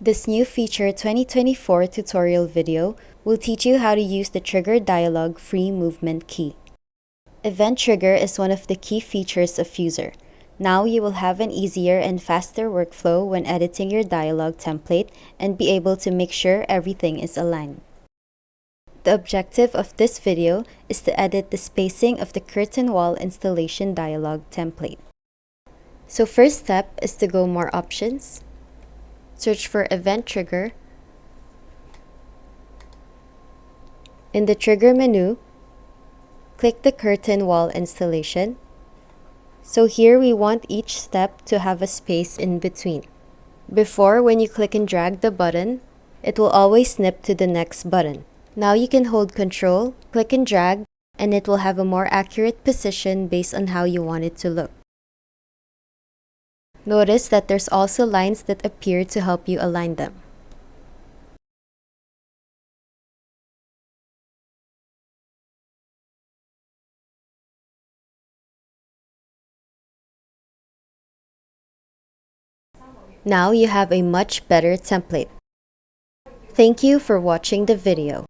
This new Feature 2024 tutorial video will teach you how to use the Trigger Dialog free movement key. Event Trigger is one of the key features of Fuzor. Now you will have an easier and faster workflow when editing your dialog template and be able to make sure everything is aligned. The objective of this video is to edit the spacing of the Curtain Wall Installation Dialog template. So first step is to go More Options, search for Event Trigger. In the Trigger menu, click the Curtain Wall Installation. So here we want each step to have a space in between. Before, when you click and drag the button, it will always snip to the next button. Now you can hold Ctrl, click and drag, and it will have a more accurate position based on how you want it to look. Notice that there's also lines that appear to help you align them. Now you have a much better template. Thank you for watching the video.